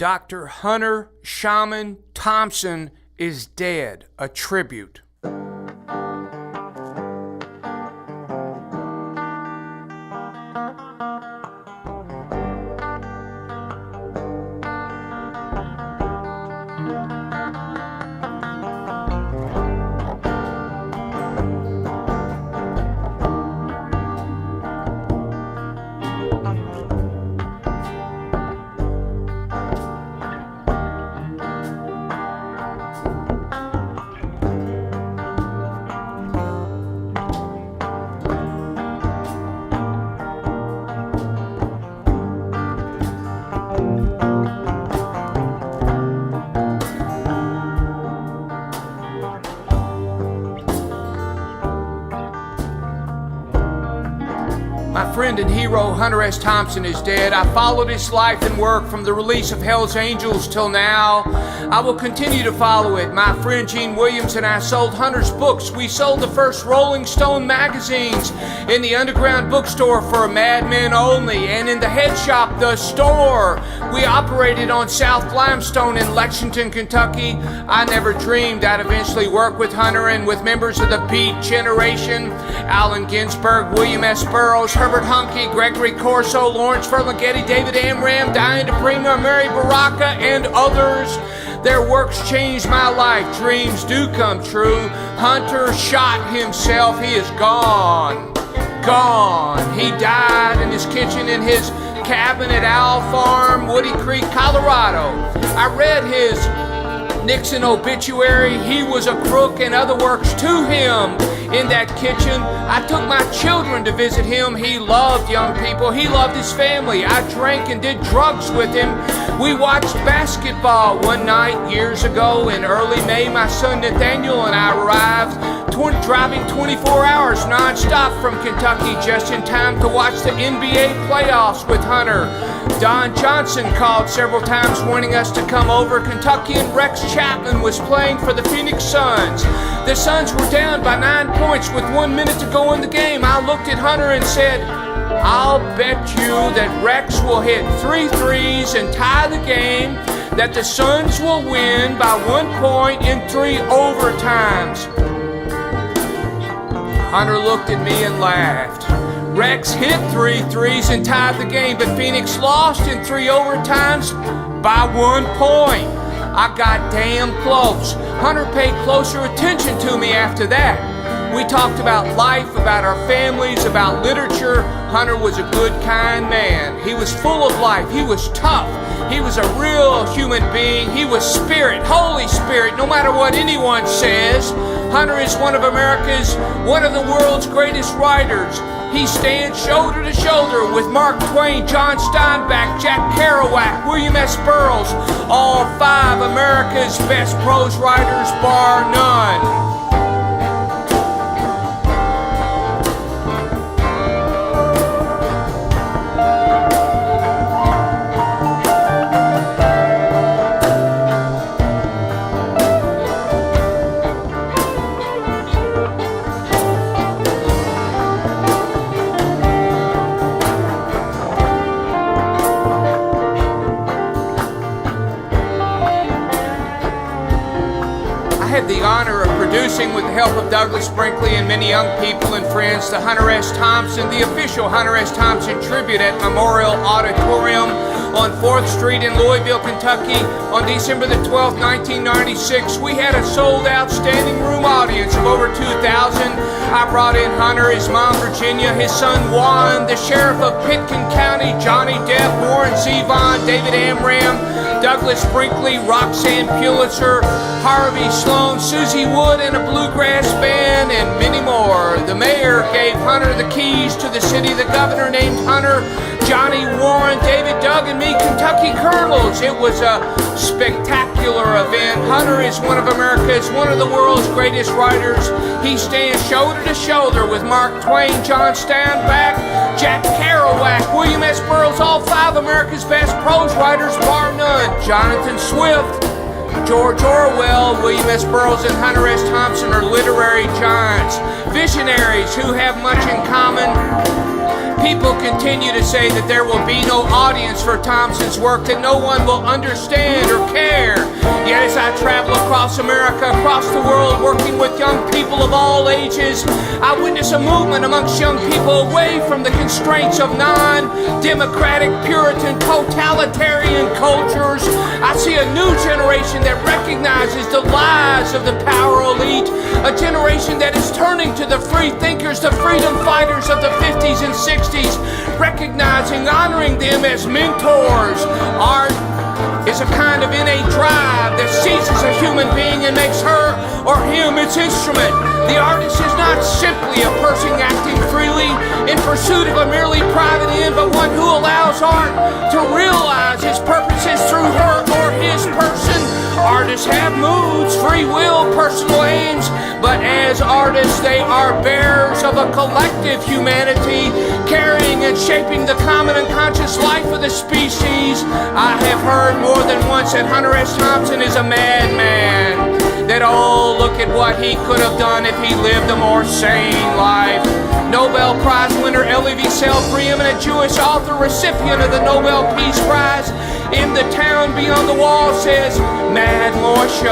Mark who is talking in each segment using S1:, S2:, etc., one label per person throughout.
S1: Dr. Hunter Shaman Thompson is dead. A tribute. My friend and hero Hunter S. Thompson is dead. I followed his life and work from the release of Hell's Angels till now. I will continue to follow it. My friend Gene Williams and I sold Hunter's books. We sold the first Rolling Stone magazines in the underground bookstore for madmen only, and in the head shop, The Store. We operated on South Limestone in Lexington, Kentucky. I never dreamed I'd eventually work with Hunter and with members of the Beat Generation, Allen Ginsberg, William S. Burroughs, Herbert Huncke, Gregory Corso, Lawrence Ferlinghetti, David Amram, Diane DePrima, Mary Baraka, and others. Their works changed my life. Dreams do come true. Hunter shot himself. He is gone. Gone. He died in his kitchen in his cabin at Owl Farm, Woody Creek, Colorado. I read his Nixon obituary. He was a crook, and other works to him in that kitchen. I took my children to visit him. He loved young people. He loved his family. I drank and did drugs with him. We watched basketball one night years ago in early May. My son Nathaniel and I arrived, driving 24 hours non-stop from Kentucky just in time to watch the NBA playoffs with Hunter. Don Johnson called several times wanting us to come over. Kentuckian Rex Chapman was playing for the Phoenix Suns. The Suns were down by 9 points with 1 minute to go in the game. I looked at Hunter and said, I'll bet you that Rex will hit 3 threes and tie the game, that the Suns will win by 1 point in 3 overtimes. Hunter looked at me and laughed. Rex hit 3 threes and tied the game, but Phoenix lost in 3 overtimes by 1 point. I got damn close. Hunter paid closer attention to me after that. We talked about life, about our families, about literature. Hunter was a good, kind man. He was full of life. He was tough. He was a real human being. He was spirit, Holy Spirit, no matter what anyone says. Hunter is one of America's, one of the world's greatest writers. He stands shoulder to shoulder with Mark Twain, John Steinbeck, Jack Kerouac, William S. Burroughs, all 5 America's best prose writers, bar none. I had the honor of producing, with the help of Douglas Brinkley and many young people and friends, the Hunter S. Thompson, the official Hunter S. Thompson tribute at Memorial Auditorium on 4th Street in Louisville, Kentucky on December the 12th, 1996. We had a sold-out standing room audience of over 2,000. I brought in Hunter, his mom Virginia, his son Juan, the sheriff of Pitkin County, Johnny Depp, Warren Zevon, David Amram, Douglas Brinkley, Roxanne Pulitzer, Harvey Sloan, Susie Wood, and a bluegrass band, and many more. The mayor gave Hunter the keys to the city. The governor named Hunter Johnny Warren, David Doug, and me Kentucky Colonels. It was a spectacular event. Hunter is one of America's, one of the world's greatest writers. He stands shoulder to shoulder with Mark Twain, John Steinbeck, Jack Kerouac, William S. Burroughs, all 5 America's best prose writers, bar none. Jonathan Swift, George Orwell, William S. Burroughs, and Hunter S. Thompson are literary giants, visionaries who have much in common. People continue to say that there will be no audience for Thompson's work, that no one will understand or care. Yet as I travel across America, across the world, working with young people of all ages, I witness a movement amongst young people away from the constraints of non-democratic, Puritan, totalitarian cultures. I see a new generation that recognizes the lies of the power elite, a generation that is turning to the free thinkers, the freedom fighters of the 50s and 60s, recognizing, honoring them as mentors. Art is a kind of innate drive that seizes a human being and makes her or him its instrument. The artist is not simply a person acting freely in pursuit of a merely private end, but one who allows art to realize its purposes through her or his person. Artists have moods, free will, personal aims, but as artists they are bearers of a collective humanity, carrying and shaping the common unconscious life of the species. I have heard more than once that Hunter S. Thompson is a madman, that oh, look at what he could have done if he lived a more sane life. Nobel Prize winner Elie Wiesel, preeminent Jewish author, recipient of the Nobel Peace Prize, in The Town Beyond the Wall says, Mad Moshe,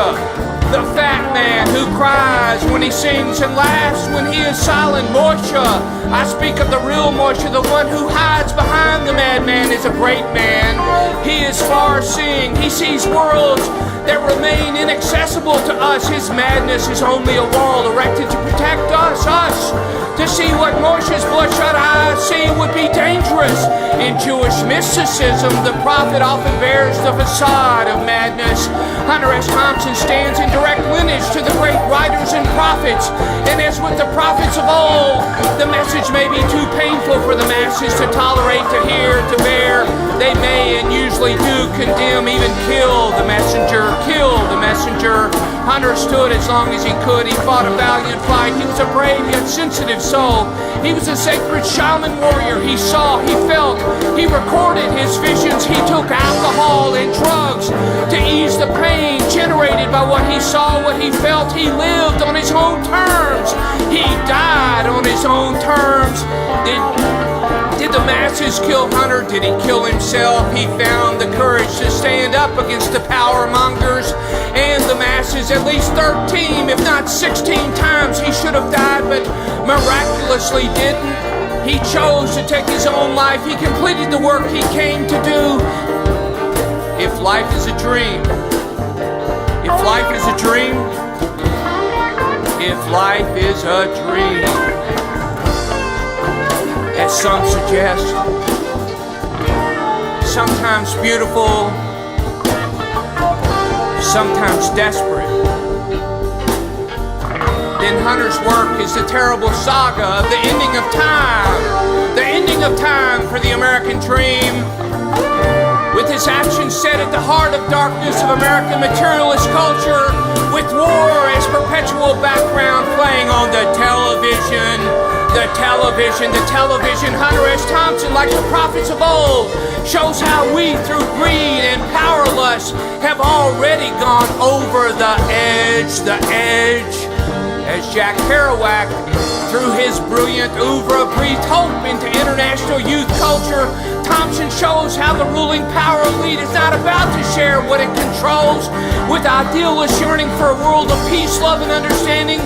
S1: the fat man who cries when he sings and laughs when he is silent. Moshe, I speak of the real Moshe, the one who hides behind the madman, is a great man. He is far-seeing. He sees worlds that remain inaccessible to us. His madness is only a wall erected to protect us. To see what Moshe's bloodshot eyes see would be dangerous. In Jewish mysticism, the prophet often bears the facade of madness. Hunter S. Thompson stands in direct lineage to the great writers and prophets. And as with the prophets of old, the message may be too painful for the masses to tolerate, to hear, to bear. They may and usually do condemn, even kill the messenger. Hunter stood as long as he could. He fought a valiant fight. He was a brave yet sensitive soul. He was a sacred shaman warrior. He saw, he felt, he recorded his visions. He took alcohol and drugs to ease the pain generated by what he saw, what he felt. He lived on his own terms. He died on his own terms. Did the masses kill Hunter? Did he kill himself? He found the courage to stand up against the power mongers and the masses at least 13, if not 16 times. He should have died, but miraculously didn't. He chose to take his own life. He completed the work he came to do. If life is a dream, if life is a dream, if life is a dream, as some suggest, sometimes beautiful, sometimes desperate, then Hunter's work is the terrible saga of the ending of time for the American dream. With his actions set at the heart of darkness of American materialist culture, with war as perpetual background playing on the television, Hunter S. Thompson, like the prophets of old, shows how we, through greed and power lust, have already gone over the edge. As Jack Kerouac, through his brilliant oeuvre, breathed hope into international youth culture, Thompson shows how the ruling power elite is not about to share what it controls. With idealists yearning for a world of peace, love, and understanding,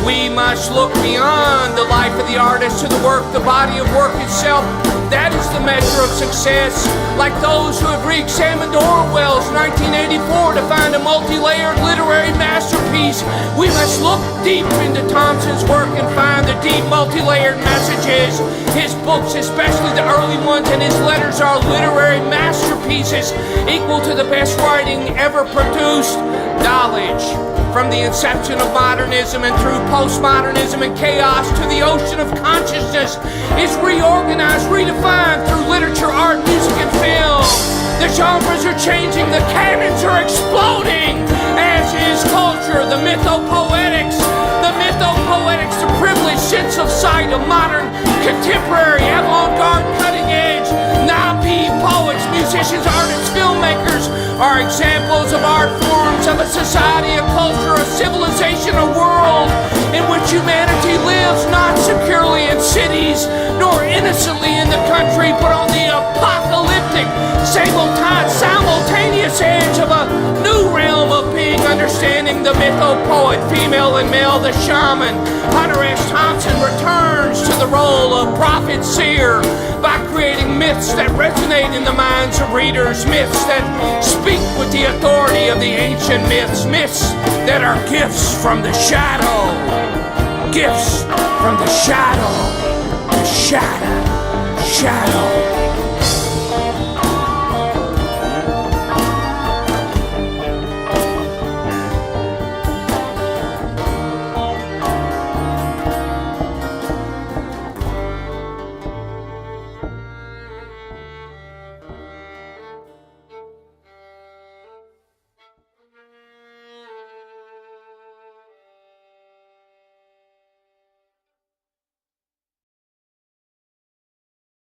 S1: we must look beyond the life of the artist to the work, the body of work itself. That is the measure of success. Like those who have re-examined Orwell's 1984 to find a multi-layered literary masterpiece, we must look deep into Thompson's work and find the deep multi-layered messages. His books, especially the early ones, and his letters are literary masterpieces equal to the best writing ever produced. Knowledge, from the inception of modernism and through postmodernism and chaos to the ocean of consciousness, is reorganized, redefined through literature, art, music, and film. The genres are changing, the canons are exploding, as is culture, the mythopoetics, the privileged sense of sight of modern, contemporary, avant-garde, cutting-edge, naive poets, musicians, artists, filmmakers, are examples of art forms of a society, a culture, a civilization, a world in which humanity lives not securely in cities nor innocently in the country, but on the apocalyptic, simultaneous edge of a new realm of being, understanding the mytho-poet, female and male, the shaman. Hunter S. Thompson returns to the role of prophet-seer by creating myths that resonate in the minds of readers, myths that speak with the authority of the ancient myths, myths that are gifts from the shadow, gifts from the shadow, the shadow.